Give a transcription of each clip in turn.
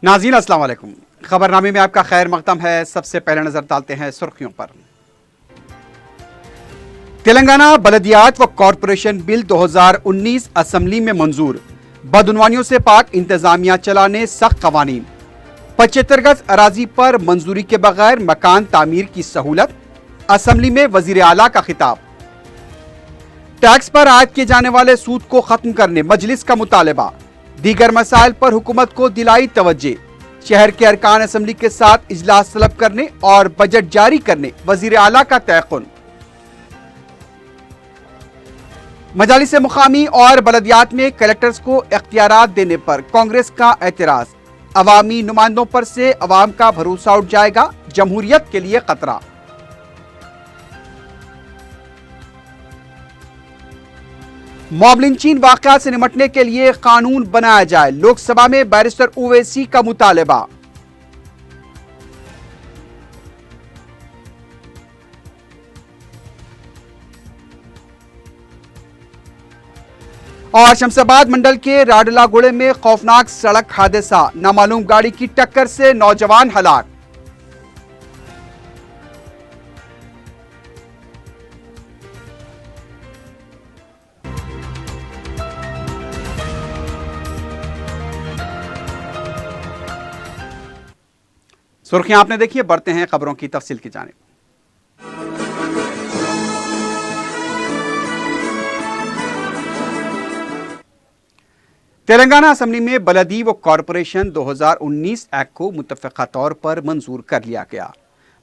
नाज़रीन अस्सलाम वालेकुम। खबरनामे में आपका खैर मकदम है। सबसे पहले नजर डालते हैं सुर्खियों पर। तेलंगाना बलदियात व कॉरपोरेशन बिल 2019 असेंबली में मंजूर। बदउनवानियों से पाक इंतजामिया चलाने सख्त कवानीन। 75 गज अराजी पर मंजूरी के बगैर मकान तामीर की सहूलत। असेंबली में वजीर आला का खिताब। टैक्स पर आयद किए जाने वाले सूद को खत्म करने मजलिस का मुतालबा। दीगर मसाइल पर हुकूमत को दिलाई तवज्जे। शहर के अरकान असेंबली के साथ इजलास तलब करने और बजट जारी करने वजीर आला का तयक़ुन। मजालिस मुकामी और बलदियात में कलेक्टर्स को इख्तियारात देने पर कांग्रेस का एतराज। अवामी नुमाइंदों पर से अवाम का भरोसा उठ जाएगा, जमहूरियत के लिए खतरा। मॉब लिंचिंग वाकया से निपटने के लिए कानून बनाया जाए। लोकसभा में बैरिस्टर ओवैसी का मुतालबा। और शमशाबाद मंडल के राडलागुड़े में खौफनाक सड़क हादसा। नामालूम गाड़ी की टक्कर से नौजवान हलाक। सुर्खियां आपने देखी, बढ़ते हैं खबरों की तफसील की जानिब। तेलंगाना असेंबली में बलदी व कॉरपोरेशन 2019 एक्ट को मुत्तफ़िक़ा तौर पर मंजूर कर लिया गया।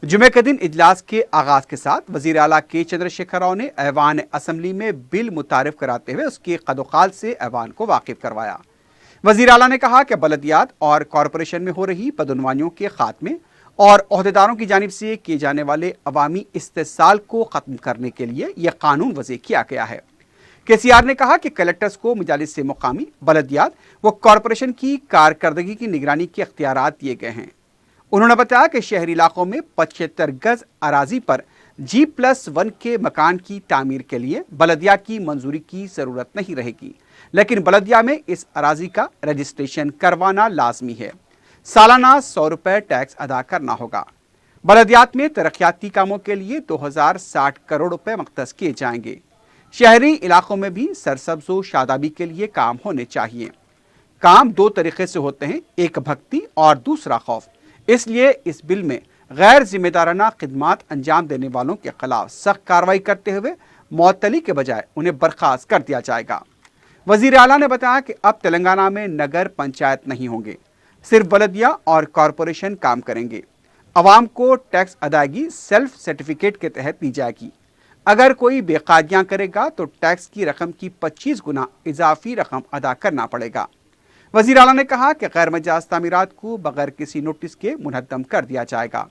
जुमे के दिन इजलास के आगाज के साथ वजीर आला के चंद्रशेखर राव ने ऐवान असेंबली में बिल मुतारिफ कराते हुए उसके कदोकाल से ऐवान को वाकिफ करवाया। वजीर आला ने कहा कि बलदियात और कॉरपोरेशन में हो रही बदउनवानियों के खात्मे और ओहदेदारों की जानिब से किए जाने वाले अवामी इस्तेसाल को खत्म करने के लिए यह कानून वज़ी किया गया है। केसीआर ने कहा कि कलेक्टर्स को मजालिस से मुकामी, बलदियात व कॉरपोरेशन की कारकर्दगी की निगरानी के अख्तियारात दिए गए हैं। उन्होंने बताया कि शहरी इलाकों में 75 गज अराजी पर G+1 के मकान की तामीर के लिए बलदिया की मंजूरी की जरूरत नहीं रहेगी, लेकिन बलदिया में इस अराजी का रजिस्ट्रेशन करवाना लाजमी है। सालाना 100 रुपए टैक्स अदा करना होगा। बलदियात में तरक्याती कामों के लिए 2060 करोड़ रुपए मख्तस किए जाएंगे। शहरी इलाकों में भी सरसब्ज व शादाबी के लिए काम होने चाहिए। काम दो तरीके से होते हैं, एक भक्ति और दूसरा खौफ। इसलिए इस बिल में गैर जिम्मेदाराना खिदमात अंजाम देने वालों के खिलाफ सख्त कार्रवाई करते हुए मुअत्तली के बजाय उन्हें बर्खास्त कर दिया जाएगा। वजीर आला ने बताया कि अब तेलंगाना में नगर पंचायत नहीं होंगे, सिर्फ बलदिया और कॉरपोरेशन काम करेंगे। अवाम को टैक्स अदायगी सेल्फ सर्टिफिकेट के तहत दी जाएगी। अगर कोई बेकायदियां करेगा तो टैक्स की रकम की 25 गुना इजाफी रकम अदा करना पड़ेगा। वजीर आला ने कहा कि गैर मजाज तामीरात को बगैर किसी नोटिस के मुनहद्दम कर दिया जाएगा।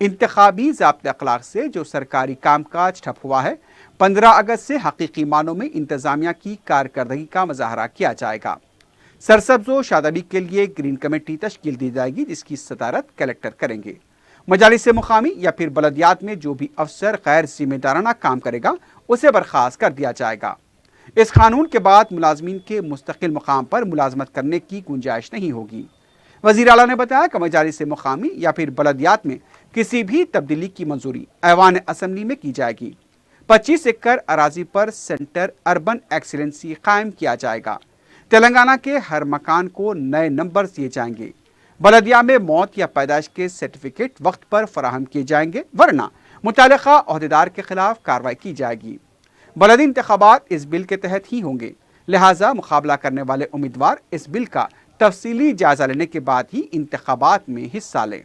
इंतखाबी ज़ाब्ते अखलाक से जो सरकारी कामकाज ठप हुआ है, 15 अगस्त से हकीकी मानों में इंतजामिया की कारकर्दगी का मुजाहरा किया जाएगा। सरसब्ज व शादाबी के लिए ग्रीन कमेटी तश्कील दी जाएगी, जिसकी सदारत कलेक्टर करेंगे। मजालिस मुकामी या फिर बलदियात में जो भी अफसर गैर जिम्मेदाराना काम करेगा उसे बर्खास्त कर दिया जाएगा। इस कानून के बाद मुलाजमीन के मुस्तकिल मुकाम पर मुलाजमत करने की गुंजाइश नहीं होगी। वजीर आला ने बताया कि मजालिस मुकामी या फिर बलदियात में किसी भी तब्दीली की मंजूरी ऐवान असेंबली में की जाएगी। 25 एकड़ अराजी पर सेंटर अर्बन एक्सीलेंसी कायम किया जाएगा। तेलंगाना के हर मकान को नए नंबर दिए जाएंगे। बलदिया में मौत या पैदाइश के सर्टिफिकेट वक्त पर फराहम किए जाएंगे, वरना मुतालिका ओहदेदार के खिलाफ कार्रवाई की जाएगी। बलदी इंतखाबात इस बिल के तहत ही होंगे, लिहाजा मुकाबला करने वाले उम्मीदवार इस बिल का तफसीली जायजा लेने के बाद ही इंतखाबात में हिस्सा लें।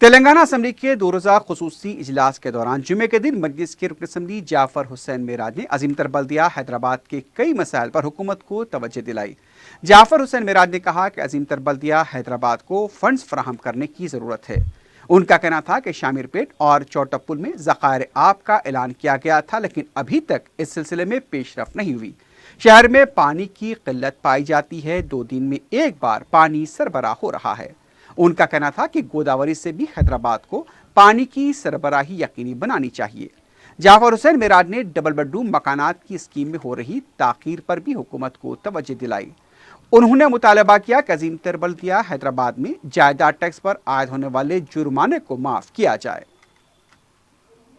तेलंगाना असेंबली के 2 रोज़ा खुसूसी इजलास के दौरान जुमे के दिन मजलिस के रुकन असेंबली जाफर हुसैन मेराज ने अजीम तर बल्दिया हैदराबाद के कई मसाइल पर हुकूमत को तवज्जो दिलाई। जाफर हुसैन मेराज ने कहा कि अजीम तर बल्दिया हैदराबाद को फंड्स फराहम करने की ज़रूरत है। उनका कहना था कि शामिरपेट और चौटप्पुल में ज़खायर आब का ऐलान किया गया था, लेकिन अभी तक इस सिलसिले में पेशरफ नहीं हुई। शहर में पानी की किल्लत पाई जाती है, 2 दिन में एक बार पानी सरबराह हो रहा है। उनका कहना था कि गोदावरी से भी हैदराबाद को पानी की सरबराही यकीनी बनानी चाहिए। जाफर हुसैन मेराज ने डबल बेडरूम मकानात की स्कीम में हो रही ताखीर पर भी हुकूमत को तवज्जो दिलाई। उन्होंने मुतालबा किया कि अजीम तर बल्दिया हैदराबाद में जायदाद टैक्स पर आयद होने वाले जुर्माने को माफ किया जाए।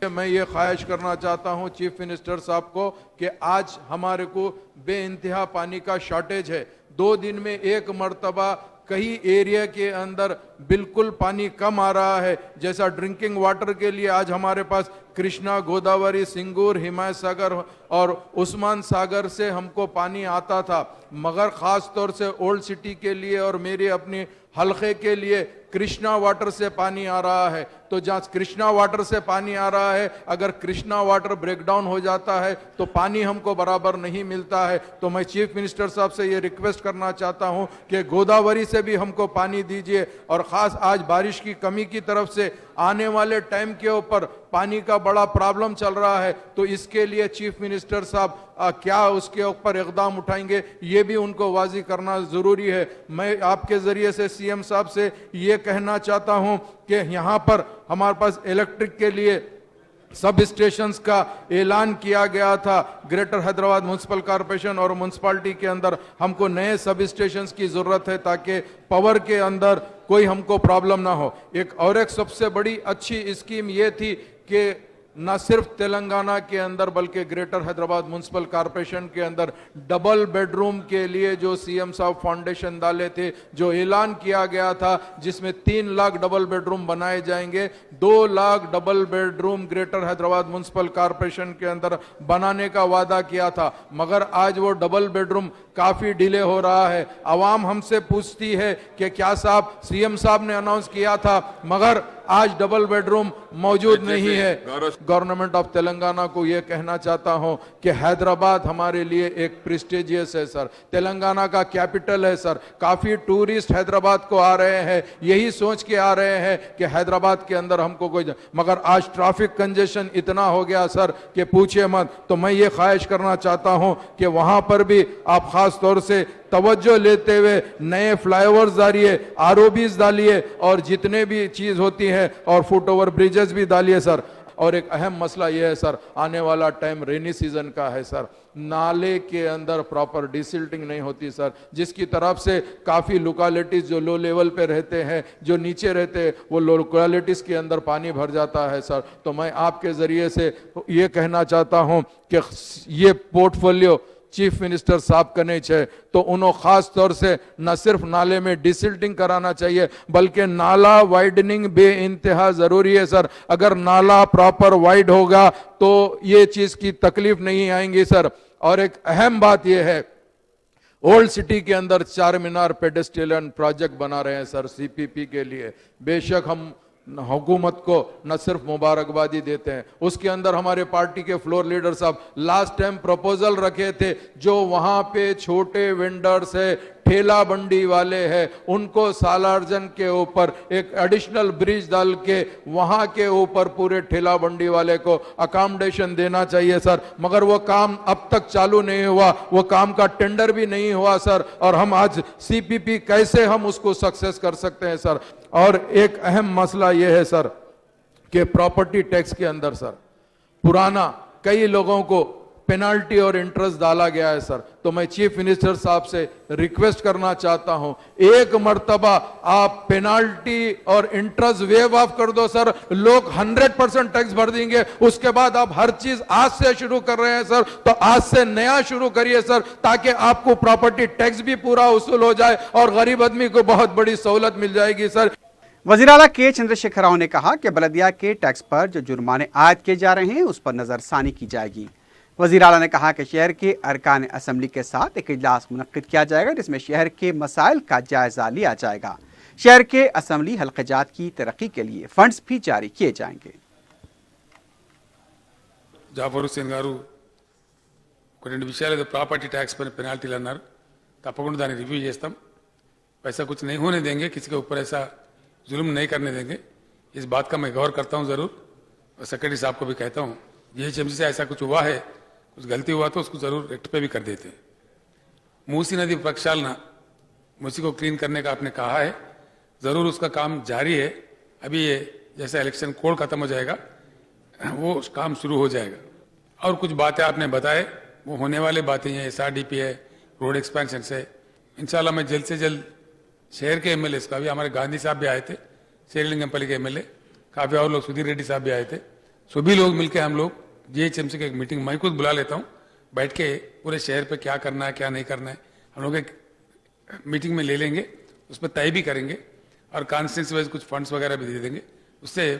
मैं ये ख्वाहिश करना चाहता हूँ चीफ मिनिस्टर साहब को कि आज हमारे को बेइंतहा पानी का शॉर्टेज है। 2 दिन में एक मर्तबा कई एरिया के अंदर बिल्कुल पानी कम आ रहा है। जैसा ड्रिंकिंग वाटर के लिए आज हमारे पास कृष्णा, गोदावरी, सिंगूर, हिमायत सागर और उस्मान सागर से हमको पानी आता था, मगर ख़ास तौर से ओल्ड सिटी के लिए और मेरे अपने हलके के लिए कृष्णा वाटर से पानी आ रहा है। तो जहाँ कृष्णा वाटर से पानी आ रहा है, अगर कृष्णा वाटर ब्रेकडाउन हो जाता है तो पानी हमको बराबर नहीं मिलता है। तो मैं चीफ मिनिस्टर साहब से ये रिक्वेस्ट करना चाहता हूँ कि गोदावरी से भी हमको पानी दीजिए। और ख़ास आज बारिश की कमी की तरफ से आने वाले टाइम के ऊपर पानी का बड़ा प्रॉब्लम चल रहा है, तो इसके लिए चीफ मिनिस्टर साहब क्या उसके ऊपर इक़दाम उठाएंगे, ये भी उनको वाज़ी करना ज़रूरी है। मैं आपके ज़रिए से सीएम साहब से ये कहना चाहता हूँ कि यहाँ पर हमारे पास इलेक्ट्रिक के लिए सब स्टेशंस का ऐलान किया गया था। ग्रेटर हैदराबाद म्युनिसिपल कॉरपोरेशन और म्युनिसिपैलिटी के अंदर हमको नए सब स्टेशंस की ज़रूरत है ताकि पावर के अंदर कोई हमको प्रॉब्लम ना हो। एक सबसे बड़ी अच्छी स्कीम ये थी कि न सिर्फ तेलंगाना के अंदर बल्कि ग्रेटर हैदराबाद म्युनिसिपल कॉरपोरेशन के अंदर डबल बेडरूम के लिए जो सीएम साहब फाउंडेशन डाले थे, जो ऐलान किया गया था, जिसमें 3 लाख डबल बेडरूम बनाए जाएंगे। 2 lakh double bedroom greater Hyderabad municipal corporation के अंदर बनाने का वादा किया था, मगर आज वो डबल बेडरूम काफी डिले हो रहा है। आवाम हमसे पूछती है कि क्या साहब सीएम साहब ने अनाउंस किया था, मगर आज डबल बेडरूम मौजूद नहीं है। गवर्नमेंट ऑफ तेलंगाना को यह कहना चाहता हूं कि हैदराबाद हमारे लिए एक प्रेस्टिजियस है सर, तेलंगाना का कैपिटल है सर। काफी टूरिस्ट हैदराबाद को आ रहे हैं, यही सोच के आ रहे हैं कि हैदराबाद के अंदर हमको कोई, मगर आज ट्रैफिक कंजेशन इतना हो गया सर कि पूछिए मत। तो मैं ये ख्वाहिश करना चाहता हूं कि वहां पर भी आप खास तौर से तवज्जो लेते हुए नए फ्लाईओवर्स डालिए, आरओबीज डालिए और जितने भी चीज होती है और फुट ओवर ब्रिजेस भी डालिए सर। और एक अहम मसला यह है सर, आने वाला टाइम रेनी सीजन का है सर, नाले के अंदर प्रॉपर डिसिल्टिंग नहीं होती सर, जिसकी तरफ से काफ़ी लोकेलिटीज़ जो लो लेवल पे रहते हैं, जो नीचे रहते हैं, वो लोकेलिटीज़ के अंदर पानी भर जाता है सर। तो मैं आपके ज़रिए से ये कहना चाहता हूँ कि ये पोर्टफोलियो चीफ मिनिस्टर साहब का नहीं है, तो उन्होंने खास तौर से न सिर्फ नाले में डिसिल्टिंग कराना चाहिए बल्कि नाला वाइडनिंग बेइंतहा जरूरी है सर। अगर नाला प्रॉपर वाइड होगा तो ये चीज की तकलीफ नहीं आएंगी सर। और एक अहम बात यह है, ओल्ड सिटी के अंदर 4 मीनार पेडेस्ट्रियन प्रोजेक्ट बना रहे हैं सर सीपीपी के लिए। बेशक हम हुकूमत को न सिर्फ मुबारकबादी देते हैं, उसके अंदर हमारे पार्टी के फ्लोर लीडर साहब लास्ट टाइम प्रपोजल रखे थे, जो वहां पे छोटे वेंडर्स है, ठेला बंडी वाले हैं, उनको सालार्जन के ऊपर एक एडिशनल ब्रिज डाल के वहां के ऊपर पूरे ठेला बंडी वाले को अकोमोडेशन देना चाहिए सर। मगर वो काम अब तक चालू नहीं हुआ, वो काम का टेंडर भी नहीं हुआ सर। और हम आज सीपीपी कैसे हम उसको सक्सेस कर सकते हैं सर। और एक अहम मसला यह है सर कि प्रॉपर्टी टैक्स के अंदर सर पुराना कई लोगों को पेनाल्टी और इंटरेस्ट डाला गया है सर। तो मैं चीफ मिनिस्टर साहब से रिक्वेस्ट करना चाहता हूं, एक मर्तबा आप पेनाल्टी और इंटरेस्ट वेव ऑफ कर दो सर, लोग 100% टैक्स भर देंगे। उसके बाद आप हर चीज आज से शुरू कर रहे हैं सर, तो आज से नया शुरू करिए सर, ताकि आपको प्रॉपर्टी टैक्स भी पूरा वसूल हो जाए और गरीब आदमी को बहुत बड़ी सहूलत मिल जाएगी सर। वज़ीर आला के चंद्रशेखर राव ने कहा कि बलदिया के टैक्स पर जो जुर्माने आयद किए जा रहे हैं उस पर नजरसानी की जाएगी। वज़ीर आला ने कहा कि शहर के अरकान असम्बली के साथ एक इजलास मुनक्किद किया जाएगा, जिसमें शहर के मसाइल का जायजा लिया जाएगा। शहर के असम्बली हल्क़जात की तरक्की के लिए फंड्स भी जारी किए जाएंगे। जाफर हुसैन गारू రెండు విషయాలు ప్రాపర్టీ ట్యాక్స్ पर पेनाल्टी అన్నారు, తప్పకుండా దాన్ని रिव्यू చేస్తాం। ऐसा कुछ नहीं होने देंगे, किसी के ऊपर ऐसा जुल्म नहीं करने देंगे, इस बात का मैं गौर करता हूं जरूर। और सेक्रेटरी साहब को भी कहता हूं, जीएचएमसी से ऐसा कुछ हुआ है, कुछ गलती हुआ तो उसको जरूर रेक्टिफाई भी कर देते हैं। मूसी नदी प्रक्षालना, मूसी को क्लीन करने का आपने कहा है, जरूर उसका काम जारी है। अभी ये जैसे इलेक्शन कोड खत्म हो जाएगा, वो काम शुरू हो जाएगा। और कुछ बातें आपने बताए वो होने वाली बातें हैं, SRDP है, रोड एक्सपेंशन से इंशाल्लाह मैं जल्द से जल्द शहर के MLA का भी, हमारे गांधी साहब भी आए थे, शेरलिंगमपल्ली के MLA, काफी और लोग, सुधीर रेड्डी साहब भी आए थे, सभी लोग मिलकर हम लोग GHMC की एक मीटिंग मैं खुद बुला लेता हूँ, बैठ के पूरे शहर पे क्या करना है क्या नहीं करना है हम लोग एक मीटिंग में ले लेंगे, उस पर तय भी करेंगे और कॉन्स्टिट्यूंसी वाइज कुछ फंड्स वगैरह भी दे देंगे। उससे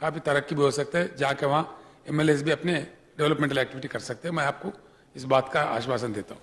काफी तरक्की भी हो सकता है, जाके वहाँ MLAs भी अपने डेवलपमेंटल एक्टिविटी कर सकते हैं। मैं आपको इस बात का आश्वासन देता हूँ।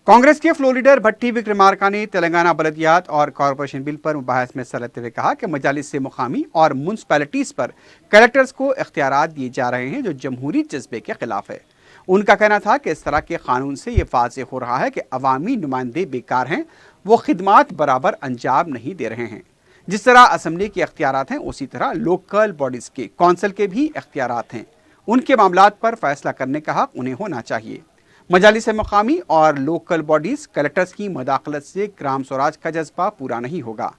कांग्रेस के फ्लोर लीडर भट्टी विक्रमार्का ने तेलंगाना बलदियात और कॉरपोरेशन बिल पर मुबाहस में हिस्सा लेते हुए कहा कि मजालिस से मुकामी और म्यूनसिपैलिटीज पर कलेक्टर्स को इख्तियारात दिए जा रहे हैं जो जमहूरी जज्बे के खिलाफ है। उनका कहना था कि इस तरह के कानून से ये वाज़ेह हो रहा है कि अवामी नुमाइंदे बेकार हैं, वो खिदमात बराबर अंजाम नहीं दे रहे हैं। जिस तरह असम्बली के इख्तियारात हैं उसी तरह लोकल बॉडीज के कौंसिल के भी इख्तियारात हैं। उनके मामलात पर फैसला करने का हक उन्हें होना चाहिए। मजालिस मकामी और लोकल बॉडीज कलेक्टर्स की मदाखलत से ग्राम स्वराज का जज्बा पूरा नहीं होगा।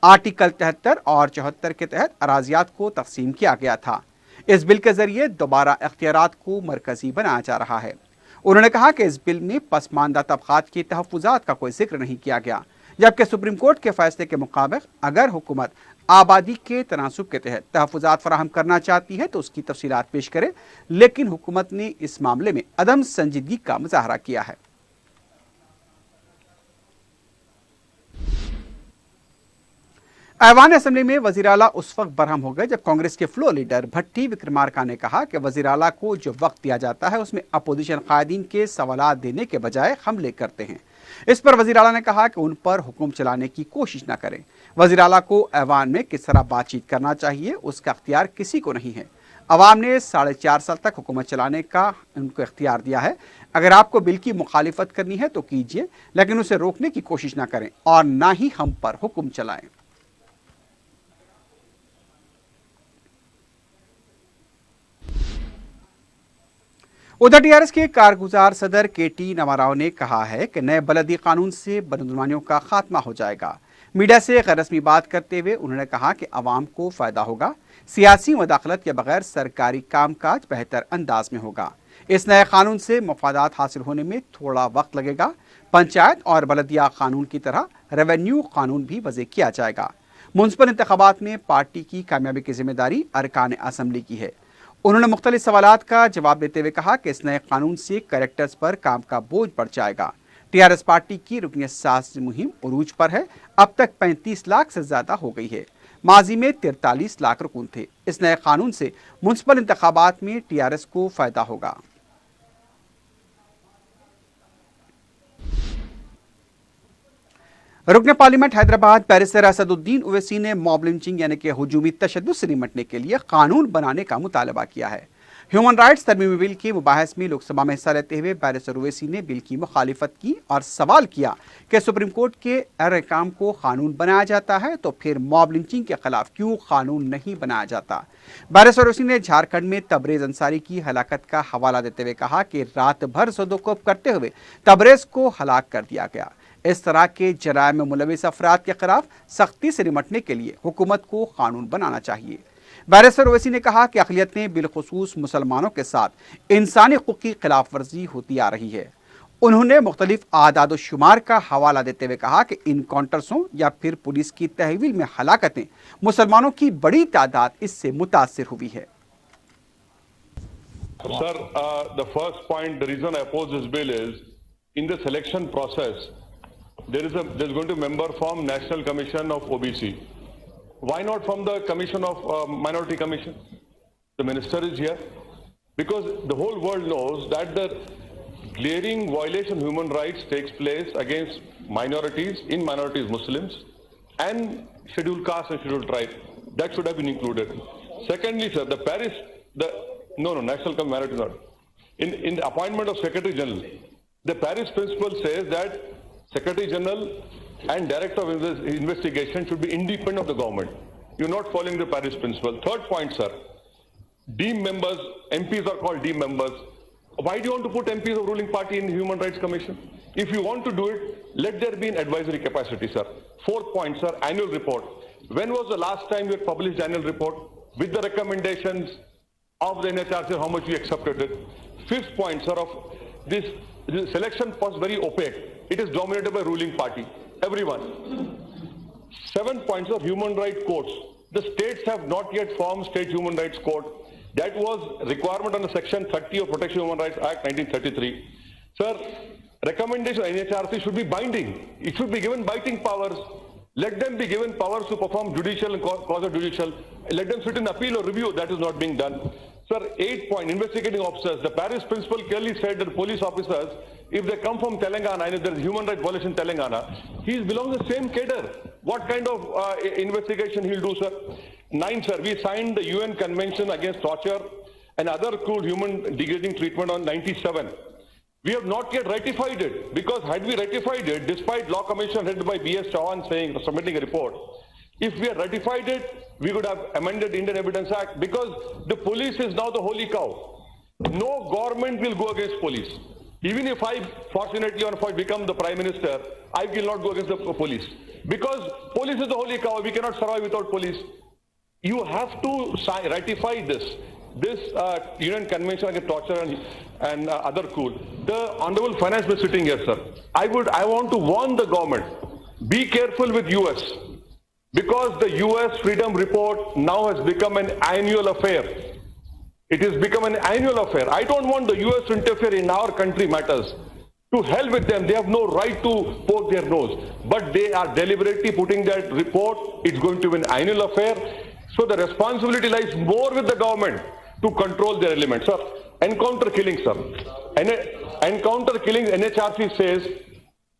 आर्टिकल 73 और 74 के तहत अराजियात को तकसीम किया गया था। इस बिल के जरिए दोबारा इख्तियारात को मरकजी बनाया जा रहा है। उन्होंने कहा कि इस बिल में पसमानदा तबकात के तहफ़्फ़ुज़ात का कोई जिक्र नहीं किया गया, जबकि सुप्रीम कोर्ट के फैसले के मुताबिक अगर हुकूमत आबादी के तनासुब के तहत तहफ़्फ़ुज़ात फराहम करना चाहती है तो उसकी तफसीलात पेश करे, लेकिन हुकूमत ने इस मामले में अदम संजीदगी का मुजाहरा किया है। ऐवान असेंबली में वज़ीर आला उस वक्त बरहम हो गए जब कांग्रेस के फ्लोर लीडर भट्टी विक्रमार्का ने कहा कि वज़ीर आला को जो वक्त दिया जाता है उसमें अपोजिशन कायदीन के सवालात देने के बजाय हमले करते हैं। इस पर वज़ीर आला ने कहा कि उन पर हुक्म चलाने की कोशिश न करें। वज़ीर आला को ऐवान में किस तरह बातचीत करना चाहिए उसका अख्तियार किसी को नहीं है। अवाम ने 4.5 साल तक हुकूमत चलाने का उनको इख्तियार दिया है। अगर आपको बिल की मुखालिफत करनी है तो कीजिए, लेकिन उसे रोकने की कोशिश ना करें और ना ही हम पर हुक्म चलाएं। उधर टीआरएस के कारगुजार सदर KT नवाराव ने कहा है कि नए बलदी कानून से बदनुमानियों का खात्मा हो जाएगा। मीडिया से गैर रस्मी बात करते हुए उन्होंने कहा कि आवाम को फायदा होगा, सियासी मदाखलत के बगैर सरकारी कामकाज बेहतर अंदाज में होगा। इस नए कानून से मफादात हासिल होने में थोड़ा वक्त लगेगा। पंचायत और बलदिया कानून की तरह रेवेन्यू कानून भी वज़े किया जाएगा। म्युनिसिपल इंतखाबात में पार्टी की कामयाबी की जिम्मेदारी अरकान असम्बली की है। उन्होंने मुख्तलिफ सवालात का जवाब देते हुए कहा कि इस नए कानून से कलेक्टर्स पर काम का बोझ बढ़ जाएगा। टीआरएस पार्टी की रुकनियत साज मुहिम उरूज पर है। अब तक 35 लाख से ज्यादा हो गई है। माजी में 43 लाख रुकून थे। इस नए कानून से म्युनिसिपल इंतखाबात में टीआरएस को फायदा होगा। रुकन पार्लियामेंट हैदराबाद बैरिस्टर असदुद्दीन ओवैसी ने मॉब लिंचिंग यानी कि हुजूमी तशद्दुद से निपटने के लिए कानून बनाने का मुतालबा किया है। ह्यूमन राइट्स तरमीमी बिल के मुबाहस में लोकसभा में हिस्सा लेते हुए बैरिस्टर ओवैसी ने बिल की मुखालिफत की और सवाल किया कि सुप्रीम कोर्ट के अहकाम को कानून बनाया जाता है तो फिर मॉब लिंचिंग के खिलाफ क्यों कानून नहीं बनाया जाता। बैरिस्टर ओवैसी ने झारखंड में तबरेज अंसारी की हलाकत का हवाला देते हुए कहा कि रात भर सदोकोप करते हुए तबरेज को हलाक कर दिया गया। इस तरह के जराइम में मुलविस अफराद के खिलाफ सख्ती से निपटने के लिए हुकूमत को कानून बनाना चाहिए। बैरिस्टर ओवैसी ने कहा कि अक़लियतें बिलखुसूस मुसलमानों के साथ इंसानी हुकूक़ की खिलाफ वर्जी होती आ रही है। उन्होंने मुख्तलिफ आदाद शुमार का हवाला देते हुए कहा कि इनकाउंटर्सों या फिर पुलिस की तहवील में हलाकतें मुसलमानों की बड़ी तादाद इससे मुतासिर हुई है। Sir, the first point, the reason I oppose this bill is in the selection process. There's going to be a member from National Commission of OBC. Why not from the Commission of Minority Commission? The minister is here because the whole world knows that the glaring violation of human rights takes place against minorities, in minorities Muslims and scheduled caste and scheduled tribe. That should have been included. Secondly, sir, National Minority not. In the appointment of Secretary General, the Paris Principle says that Secretary General and Director of Investigation should be independent of the government. You're not following the Paris Principle. Third point, sir. Deemed members, MPs are called deemed members. Why do you want to put MPs of ruling party in the Human Rights Commission? If you want to do it, let there be an advisory capacity, sir. Fourth point, sir, annual report. When was the last time you had published annual report with the recommendations of the NHRC, how much you accepted it? Fifth point, sir, of this selection was very opaque. It is dominated by ruling party. Everyone. 7 points of human rights courts. The states have not yet formed state human rights court. That was requirement under Section 30 of Protection of Human Rights Act 1933. Sir, recommendation of NHRC should be binding. It should be given biting powers. Let them be given powers to perform judicial and quasi-judicial. Let them sit in appeal or review. That is not being done. Sir, 8 point, investigating officers. The Paris principle clearly said that police officers, if they come from Telangana and if there is human rights violation in Telangana, he belongs to the same cadre. What kind of investigation he'll do, sir? 9, sir, we signed the UN Convention Against Torture and other cruel human degrading treatment on 97. We have not yet ratified it, because had we ratified it, despite Law Commission headed by B.S. Chauhan submitting a report, if we had ratified it, we would have amended Indian Evidence Act, because the police is now the holy cow. No government will go against police. Even if I, fortunately or unfortunately, become the Prime Minister, I will not go against the police. Because police is the holy cow, we cannot survive without police. You have to ratify this UN Convention Against Torture and other cruel. The Honorable Finance Minister sitting here, sir. I want to warn the government, be careful with US. Because the US Freedom Report now has become an annual affair. It has become an annual affair. I don't want the US to interfere in our country matters. To hell with them, they have no right to poke their nose. But they are deliberately putting that report, it's going to be an annual affair. So the responsibility lies more with the government to control their elements. Sir, encounter killings, sir. Encounter killings, NHRC says,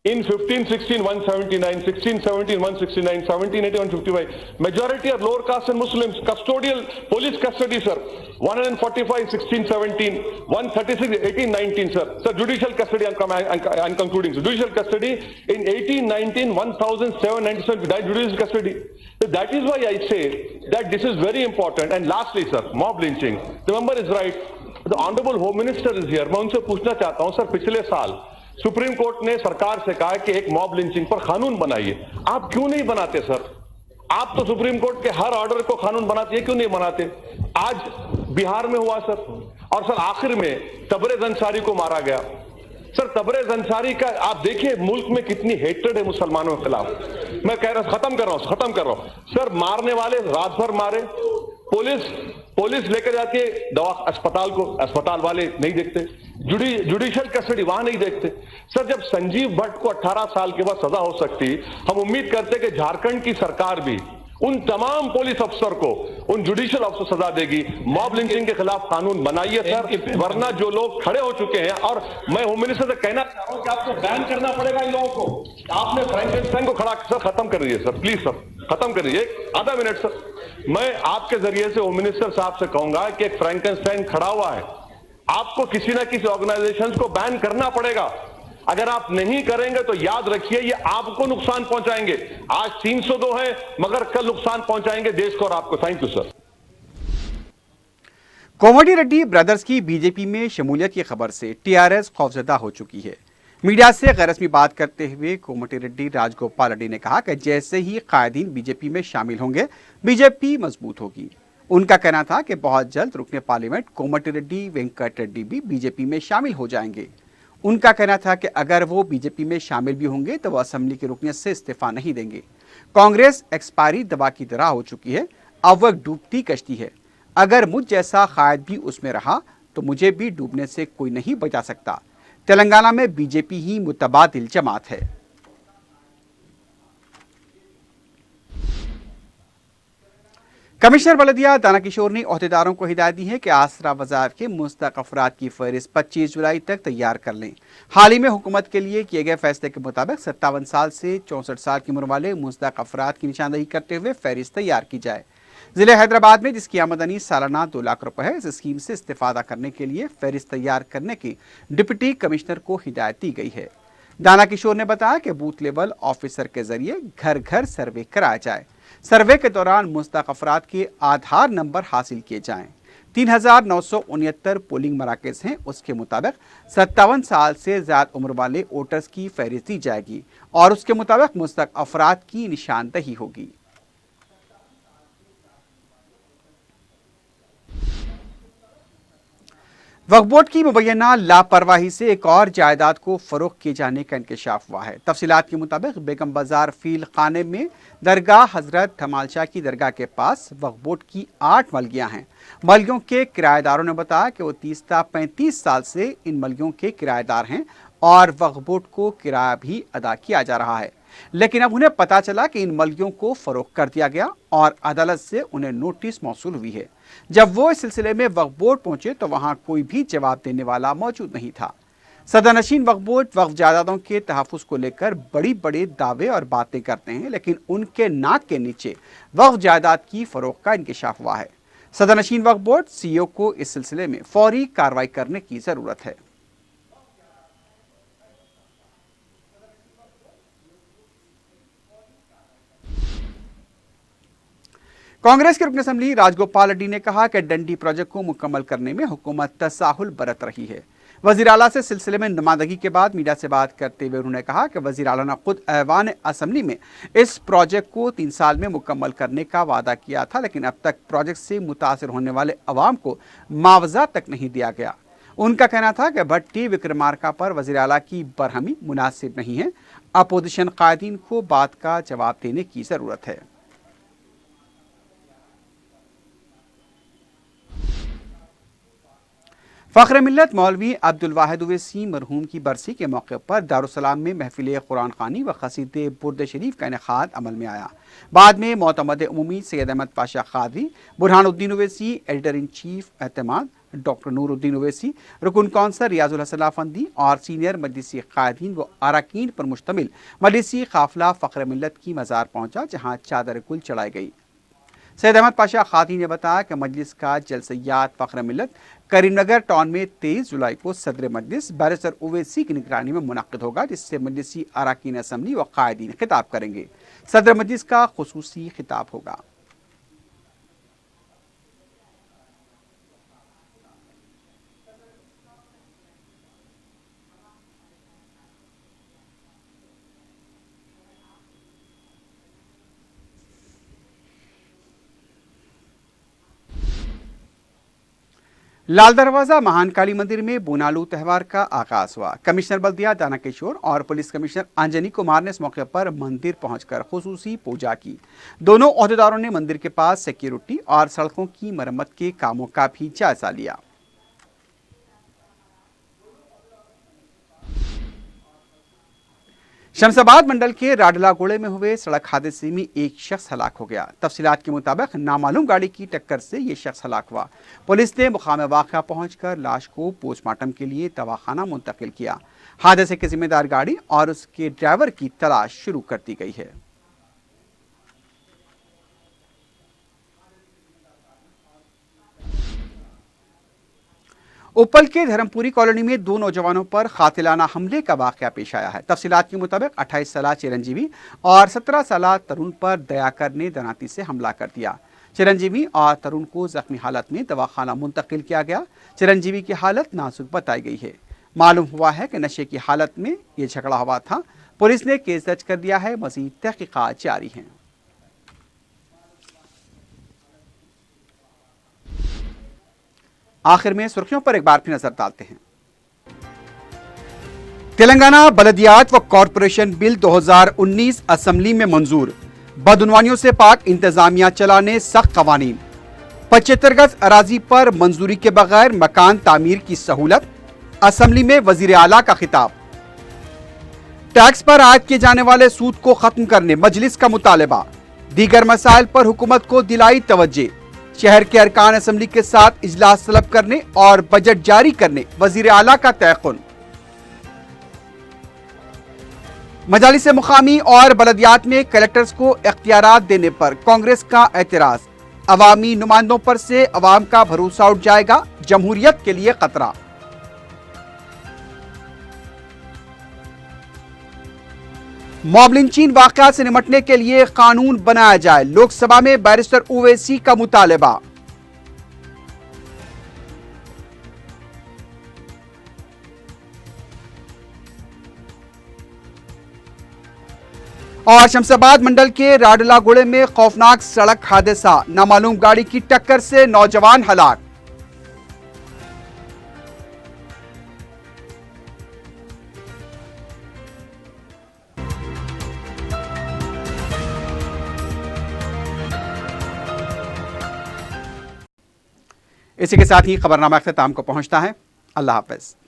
in 15-16, 179, 16-17, 169, 17-18, 155. Majority are lower caste and Muslims. Custodial, police custody, sir. 145, 16-17, 136, 18-19, sir. Sir, judicial custody, I'm concluding. So, judicial custody, in 18-19, 1,797 died judicial custody. So that is why I say that this is very important. And lastly, sir, mob lynching. The number is right. The Honorable Home Minister is here. मैं उनसे पूछना चाहता हूं, sir, पिछले साल supreme court ने सरकार से कहा कि एक मॉब लिंचिंग पर कानून बनाइए. आप क्यों नहीं बनाते सर? आप तो सुप्रीम कोर्ट के हर ऑर्डर को कानून बनाते हैं, क्यों नहीं बनाते? आज बिहार में हुआ सर, और सर आखिर में तबरेज अंसारी को मारा गया. सर तबरेज अंसारी का आप देखिए मुल्क में कितनी हेट्रेड है मुसलमानों के खिलाफ. मैं कह रहा हूं, खत्म कर रहा हूं सर. मारने वाले रात भर मारे, पुलिस लेकर जाके दवा अस्पताल वाले नहीं देखते, जुडिशियल कस्टडी वहां नहीं देखते. सर जब संजीव भट्ट को 18 साल के बाद सजा हो सकती, हम उम्मीद करते कि झारखंड की सरकार भी उन तमाम पुलिस अफसर को, उन जुडिशियल अफसर सजा देगी. मॉब लिंचिंग के खिलाफ कानून बनाइए सर, वरना जो लोग खड़े हो चुके हैं, और मैं होम मिनिस्टर से कहना चाह रहा हूं कि आपको बैन करना पड़ेगा इन लोगों को. आपने फ्रैंकेनस्टाइन को खड़ा, सर खत्म कर दीजिए सर, प्लीज सर खत्म कर दीजिए, आधा मिनट सर. मैं आपके जरिए से होम मिनिस्टर साहब से कहूंगा कि एक फ्रैंकेनस्टाइन खड़ा हुआ है, आपको किसी ना किसी ऑर्गेनाइजेशन को बैन करना पड़ेगा. अगर आप नहीं करेंगे तो याद रखिए ये आपको नुकसान पहुंचाएंगे. आज 302 है, मगर कल नुकसान पहुंचाएंगे देश को और आपको. Thank you sir. Komti Reddy brothers की बीजेपी में शमूलियत की खबर से टीआरएस खौफजदा हो चुकी है. मीडिया से गैररस्मी बात करते हुए कोमटी रेड्डी राजगोपाल रेड्डी ने कहा कि जैसे ही कायदीन बीजेपी में शामिल होंगे, बीजेपी मजबूत होगी. उनका कहना था कि बहुत जल्द रुकने पार्लियामेंट कोमटी रेड्डी वेंकट रेड्डी भी बीजेपी में शामिल हो जाएंगे. उनका कहना था कि अगर वो बीजेपी में शामिल भी होंगे तो वो असेंबली की रुकनियत से इस्तीफा नहीं देंगे. कांग्रेस एक्सपायरी दवा की तरह हो चुकी है, अब वह डूबती कश्ती है. अगर मुझ जैसा कायद भी उसमें रहा तो मुझे भी डूबने से कोई नहीं बचा सकता. तेलंगाना में बीजेपी ही मुतबादिल जमात है. कमिश्नर बलदिया दाना किशोर ने ओहदेदारों को हिदायत दी है कि आसरा वज़ाइफ के मुस्तहक़ अफराद की फहरिस्त 25 जुलाई तक तैयार कर लें. हाल ही में हुकूमत के लिए किए गए फैसले के मुताबिक 57 साल से 64 साल की उम्र वाले मुस्तहक़ अफराद की निशानदही करते हुए फहरिस्त तैयार की जाए. ज़िले हैदराबाद में जिसकी आमदनी सालाना 2 लाख रुपए है, इस स्कीम से इस्तेफादा करने के लिए फहरिस्त तैयार करने की डिप्टी कमिश्नर को हिदायत दी गई है. दाना किशोर ने बताया कि बूथ लेवल ऑफिसर के जरिए घर घर सर्वे कराया जाए. सर्वे के दौरान मुस्तहक़ अफराद के आधार नंबर हासिल किए जाएं. 3,969 पोलिंग मराकज़ हैं. उसके मुताबिक 57 साल से ज़्यादा उम्र वाले वोटर्स की फहरिस्त दी जाएगी और उसके मुताबिक मुस्तहक़ अफराद की निशानदही होगी. वक्फ बोर्ड की मुबैना लापरवाही से एक और जायदाद को फरोख्त किए जाने का इंकशाफ हुआ है। तफसीलात के मुताबिक बेगम बाजार फील खाने में दरगाह हजरत धमाल शाह की दरगाह के पास वक्फ बोर्ड की 8 मलगियां हैं। मलगियों के किराएदारों ने बताया कि वो 30-35 साल से इन मलगियों के किराएदार हैं और वक्फ बोर्ड को किराया भी अदा किया जा रहा है, लेकिन अब उन्हें पता चला कि इन मलगियों को फरोख्त कर दिया गया और अदालत से उन्हें नोटिस मौसूल हुई है। जब वो इस सिलसिले में वक्फ बोर्ड पहुंचे तो वहां कोई भी जवाब देने वाला मौजूद नहीं था। सदरनशीन वक्फ बोर्ड वक्फ जायदादों के तहफ़्फ़ुज़ को लेकर बड़ी बड़े दावे और बातें करते हैं, लेकिन उनके नाक के नीचे वक्फ जायदाद की फरोख्त का इंकशाफ हुआ है। सदरनशीन वक्फ बोर्ड CEO को इस सिलसिले में फौरी कार्रवाई करने की जरूरत है। कांग्रेस के रुकन असेंबली राजगोपाल रेड्डी ने कहा कि डंडी प्रोजेक्ट को मुकम्मल करने में हुकूमत तसाहुल बरत रही है। वज़ीर आला से सिलसिले में नुमाइंदगी के बाद मीडिया से बात करते हुए उन्होंने कहा कि वज़ीर आला ने खुद ऐवान असेंबली में इस प्रोजेक्ट को 3 साल में मुकम्मल करने का वादा किया था, लेकिन अब तक प्रोजेक्ट से मुतासिर होने वाले अवाम को मुआवजा तक नहीं दिया गया। उनका कहना था कि भट्टी विक्रमार्का पर वज़ीर आला की बरहमी मुनासिब नहीं है। अपोजिशन कायदीन को बात का जवाब देने की ज़रूरत है। फ़ख्र मिल्लत मौलवी अब्दुल वाहिद ओवैसी मरहूम की बरसी के मौके पर दारुस्सलाम में महफिल कुरान ख़ानी व क़सीदे बुर्द शरीफ का इनेकाद अमल में आया। बाद में मोतमद उमूमी Syed Ahmed Pasha Qadri, Burhanuddin Owaisi, editor in chief Etemaad doctor Nooruddin Owaisi, रुकन कौंसल रियाजुल हसन अफंदी और सीनियर मजलिसी क़ायदीन व अरकान पर मुश्तमिल मजलिसी काफ़िला फ़ख्र मिल्लत की मज़ार पहुँचा, जहाँ चादर कुल चढ़ाई गई। सैयद अहमद पाशा खाती ने बताया कि मजलिस का जलसयात फ़ख्र मिल्लत करीमनगर टाउन में 23 जुलाई को सदर मजलिस बैरिस्टर ओवैसी की निगरानी में मुनक़्क़िद होगा, जिससे मजलिसी अरकान असम्बली व क़ायदीन खिताब करेंगे। सदर मजलिस का खुसूसी खिताब होगा। लाल दरवाजा महान काली मंदिर में बोनालू त्यौहार का आगाज हुआ। कमिश्नर बल्दिया दाना किशोर और पुलिस कमिश्नर अंजनी कुमार ने इस मौके पर मंदिर पहुंचकर खुसूसी पूजा की। दोनों ओहदेदारों ने मंदिर के पास सिक्योरिटी और सड़कों की मरम्मत के कामों का भी जायजा लिया। शमशाबाद मंडल के राडलागोड़े में हुए सड़क हादसे में एक शख्स हलाक हो गया। तफसीलात के मुताबिक नामालूम गाड़ी की टक्कर से ये शख्स हलाक हुआ। पुलिस ने मुकाम वाक़या पहुंचकर लाश को पोस्टमार्टम के लिए दवाखाना मुंतकिल किया। हादसे की जिम्मेदार गाड़ी और उसके ड्राइवर की तलाश शुरू कर दी गई है। उपल के धर्मपुरी कॉलोनी में 2 नौजवानों पर कातिलाना हमले का वाकया पेश आया है। तफसीलात के मुताबिक 28 साला चिरंजीवी और 17 साला तरुण पर दयाकर ने दनाती से हमला कर दिया। चिरंजीवी और तरुण को जख्मी हालत में दवाखाना मुंतकिल किया गया। चिरंजीवी की हालत नाजुक बताई गई है। मालूम हुआ है कि नशे की हालत में ये झगड़ा हुआ था। पुलिस ने केस दर्ज कर दिया है। मजीद तहकीकात जारी हैं। आखिर में सुर्खियों पर एक बार फिर नजर डालते हैं। तेलंगाना बलदियात व कॉरपोरेशन बिल 2019 असेंबली में मंजूर। बदउनवानियों से पाक इंतजामिया चलाने सख्त कवानीन। 75 गज अराजी पर मंजूरी के बगैर मकान तामीर की सहूलत। असेंबली में वजीर आला का खिताब। टैक्स पर आयद किए जाने वाले सूद को खत्म करने मजलिस का मुतालबा। दीगर मसाइल पर हुकूमत को दिलाई तवज्जे। शहर के अरकान असेंबली के साथ इजलास तलब करने और बजट जारी करने वजीर आला का तयक़ुन। मजालिस मुकामी और बलदियात में कलेक्टर्स को इख्तियारात देने पर कांग्रेस का एतराज। अवामी नुमाइंदों पर से अवाम का भरोसा उठ जाएगा, जमहूरियत के लिए खतरा। मॉब लिंचिंग वाकया से निपटने के लिए कानून बनाया जाए। लोकसभा में बैरिस्टर ओवैसी का मुतालबा। और शमशाबाद मंडल के राडलागोड़े में खौफनाक सड़क हादसा। नामालूम गाड़ी की टक्कर से नौजवान हलाक। इसी के साथ ही खबरनामा अख्ताम को पहुंचता है। अल्लाह हाफ़िज़।